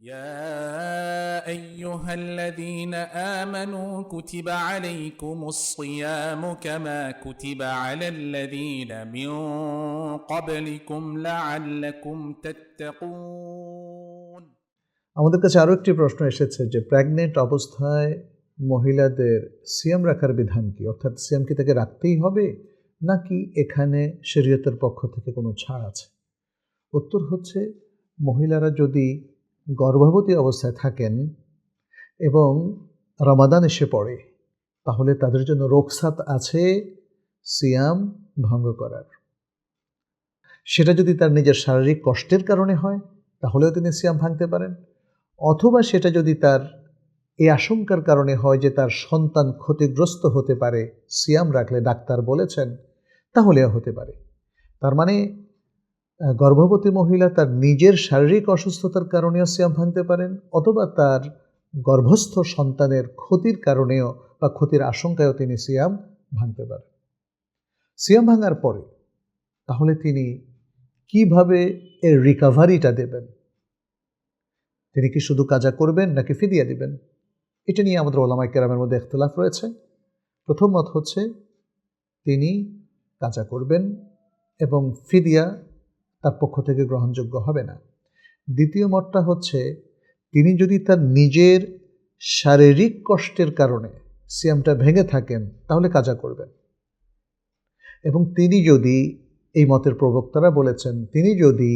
يا أيها الذين آمنوا كتب عليكم الصيام كما كتب على الذين من قبلكم لعلكم تتقون। আমাদের কাছে আরও একটি প্রশ্ন এসেছে যে প্রেগনেন্ট অবস্থায় মহিলাদের সিয়াম রাখার বিধান কি, অর্থাৎ সিয়াম কি তাকে রাখতেই হবে নাকি এখানে শরীয়তের পক্ষ থেকে কোনো ছাড় আছে? উত্তর হচ্ছে, মহিলারা যদি গর্ভবতী অবস্থায় থাকেন এবং রমাদান এসে পড়ে তাহলে তাদের জন্য রোকসাত আছে সিয়াম ভঙ্গ করার। সেটা যদি তার নিজের শারীরিক কষ্টের কারণে হয় তাহলেও তিনি সিয়াম ভাঙতে পারেন, অথবা সেটা যদি তার এই আশঙ্কার কারণে হয় যে তার সন্তান ক্ষতিগ্রস্ত হতে পারে সিয়াম রাখলে, ডাক্তার বলেছেন, তাহলেও হতে পারে। তার মানে গর্ভবতী মহিলা তার নিজের শারীরিক অসুস্থতার কারণেও সিয়াম ভাঙতে পারেন, অথবা তার গর্ভস্থ সন্তানের ক্ষতির কারণেও বা ক্ষতির আশঙ্কায়ও তিনি সিয়াম ভাঙতে পারেন। সিয়াম ভাঙার পরে তাহলে তিনি কিভাবে এর রিকাভারিটা দেবেন? তিনি কি শুধু কাজা করবেন নাকি ফিদিয়া দিবেন? এটা নিয়ে আমাদের ওলামায়ে কেরামের মধ্যে ইখতিলাফ রয়েছে। প্রথম মত হচ্ছে তিনি কাজা করবেন এবং ফিদিয়া তার পক্ষ থেকে গ্রহণযোগ্য হবে না। দ্বিতীয় মতটা হচ্ছে তিনি যদি তার নিজের শারীরিক কষ্টের কারণে সিয়ামটা ভেঙে থাকেন তাহলে কাজা করবেন, এবং তিনি যদি, এই মতের প্রবক্তারা বলেছেন, তিনি যদি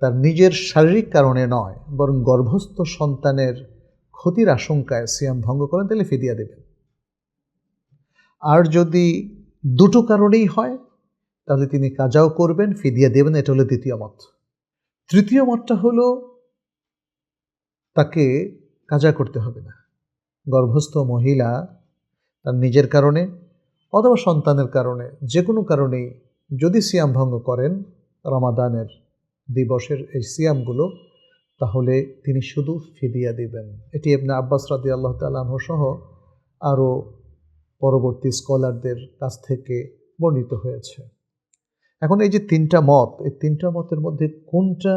তার নিজের শারীরিক কারণে নয় বরং গর্ভস্থ সন্তানের ক্ষতির আশঙ্কায় সিয়াম ভঙ্গ করেন তাহলে ফিদিয়া দেবেন। আর যদি দুটো কারণেই হয় তাহলে তিনি কাজাও করবেন, ফিদিয়া দেবেন। এটা হলো দ্বিতীয় মত। তৃতীয় মতটা হলো তাকে কাজা করতে হবে না। গর্ভস্থ মহিলা তার নিজের কারণে অথবা সন্তানের কারণে, যে কোনো কারণেই যদি সিয়াম ভঙ্গ করেন রমাদানের দিবসের এই সিয়ামগুলো, তাহলে তিনি শুধু ফিদিয়া দিবেন। এটি ইবনে আব্বাস রাদিয়াল্লাহু তাআলা আনহু সহ আরও পরবর্তী স্কলারদের কাছ থেকে বর্ণিত হয়েছে। এখন এই যে তিনটা মত, এই তিনটা মতের মধ্যে কোনটা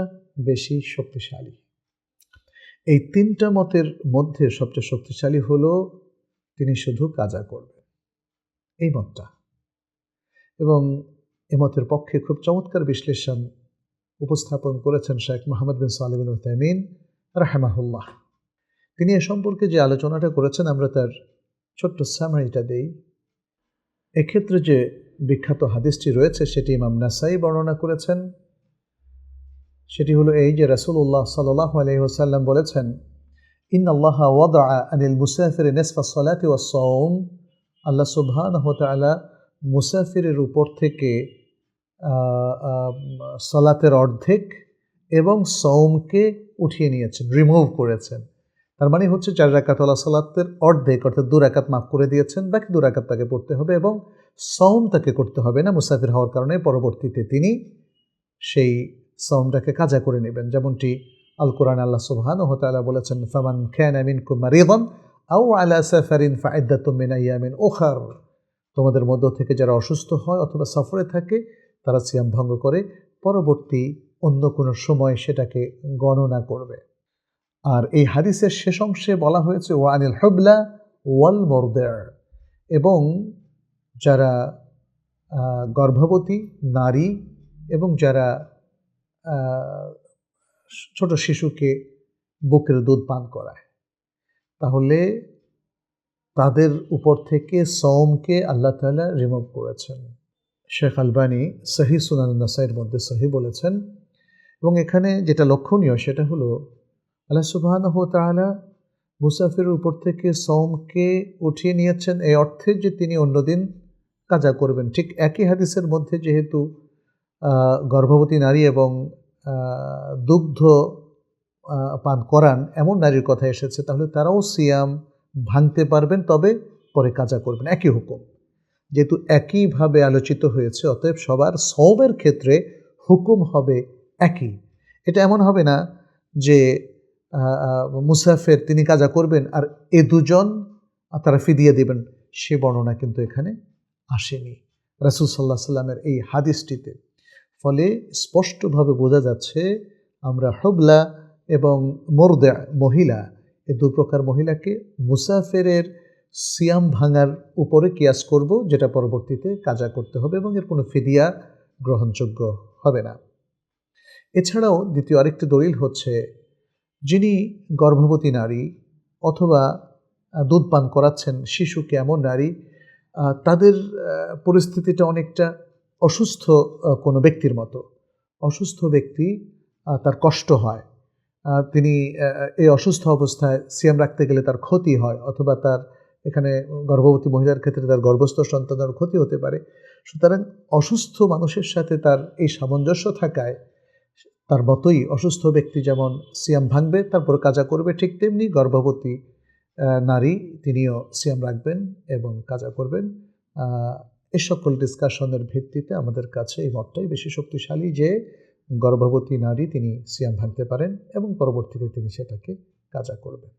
বেশি শক্তিশালী? এই তিনটা মতের মধ্যে সবচেয়ে শক্তিশালী হলো তিনি শুধু কাজা করবেন, এই মতটা। এবং এই মতের পক্ষে খুব চমৎকার বিশ্লেষণ উপস্থাপন করেছেন শেখ মুহাম্মদ বিন সালেহ বিন উসাইমিন রাহিমাহুল্লাহ। তিনি এ সম্পর্কে যে আলোচনাটা করেছেন আমরা তার ছোট্ট সামারিটা দেই। এক্ষেত্রে যে বিখ্যাত হাদিসটি রয়েছে সেটি ইমাম নাসাই বর্ণনা করেছেন। সেটি হলো এই যে রাসূলুল্লাহ সাল্লাল্লাহু আলাইহি ওয়াসাল্লাম বলেছেন, ইন্নাল্লাহা ওয়াদাআ আনিল মুসাফিরি নিসফা সলাতি ওয়াস সাওম, আল্লাহ সুবহানাহু ওয়া তাআলা মুসাফিরের উপর থেকে সালাতের অর্ধেক এবং সওমকে উঠিয়ে নিয়েছেন, রিমুভ করেছেন। তার মানে হচ্ছে 4 রাকাত ওয়ালা সালাতের অর্ধেক অর্থাৎ 2 রাকাত মাফ করে দিয়েছেন, বাকি 2 রাকাত তাকে পড়তে হবে এবং সওম তাকে করতে হবে না মুসাফির হওয়ার কারণে। পরবর্তীতে তিনি সেই সওমটাকে কাজা করে নেবেন, যেমনটি আল কোরআন আল্লাহ সুবহানাহু ওয়া তাআলা বলেছেন, ফামান কানা মিনকুম মারিদান আও আলা সাফারিন ফাইদ্দাতুম মিন আইয়ামিন উখার, তোমাদের মধ্য থেকে যারা অসুস্থ হয় অথবা সফরে থাকে তারা সিয়াম ভঙ্গ করে পরবর্তী অন্য কোনো সময় সেটাকে গণনা করবে। আর এই হাদিসের শেষ অংশে বলা হয়েছে ওয়ানিল হুবলা ওয়াল মুরদিআ, এবং যারা গর্ভবতী নারী এবং যারা ছোট শিশুকে বুকের দুধ পান করায়, তাহলে তাদের উপর থেকে সওমকে আল্লাহ তাআলা রিমুভ করেছেন। শেখ আলবানী সহিহ সুনান নাসাইর মধ্যে সহিহ বলেছেন। এবং এখানে যেটা লক্ষণীয় সেটা হলো আল্লাহ সুবহানাহু ওয়া তাআলা মুসাফিরের উপর থেকে সওমকে উঠিয়ে নিয়েছেন এই অর্থে যে তিনি অন্যদিন কাজা করবেন। ঠিক একই হাদিসের মধ্যে যেহেতু গর্ভবতী নারী এবং দুগ্ধ পান করান এমন নারীর কথা এসেছে, তাহলে তারাও সিয়াম ভাঙতে পারবেন, তবে পরে কাজা করবেন। একই হুকুম, যেহেতু একইভাবে আলোচিত হয়েছে, অতএব সবার সওমের ক্ষেত্রে হুকুম হবে একই। এটা এমন হবে না যে মুসাফির তিনি কাজা করবেন আর এ দুজন তারা ফিদিয়া দেবেন, সে বর্ণনা কিন্তু এখানে আসেনি রাসূল সাল্লাল্লাহু আলাইহি সাল্লামের এই হাদিসটিতে। ফলে স্পষ্টভাবে বোঝা যাচ্ছে আমরা হুবলা এবং মুরদা মহিলা, এই দু প্রকার মহিলাকে মুসাফিরের সিয়াম ভাঙার উপরে কিয়াস করব, যেটা পরবর্তীতে কাজা করতে হবে এবং এর কোনো ফিদিয়া গ্রহণযোগ্য হবে না। এছাড়াও দ্বিতীয় আরেকটি দলিল হচ্ছে, যিনি গর্ভবতী নারী অথবা দুধ পান করাচ্ছেন শিশুকে, এমন নারী তাদের পরিস্থিতিটা অনেকটা অসুস্থ কোনো ব্যক্তির মতো। অসুস্থ ব্যক্তি, তার কষ্ট হয়, তিনি এই অসুস্থ অবস্থায় সিয়াম রাখতে গেলে তার ক্ষতি হয়, অথবা তার এখানে গর্ভবতী মহিলার ক্ষেত্রে তার গর্ভস্থ সন্তানের ক্ষতি হতে পারে। সুতরাং অসুস্থ মানুষের সাথে তার এই সামঞ্জস্য থাকায় তার মতোই অসুস্থ ব্যক্তি যেমন সিয়াম ভাঙবে তারপর কাজা করবে, ঠিক তেমনি গর্ভবতী নারী তিনিও সিয়াম রাখবেন এবং কাজা করবেন। এই সকল ডিসকাশনের ভিত্তিতে আমাদের কাছে এই মতটাই বেশি শক্তিশালী যে গর্ভবতী নারী তিনি সিয়াম ভাঙতে পারেন এবং পরবর্তীতে তিনি সেটাকে কাজা করবেন।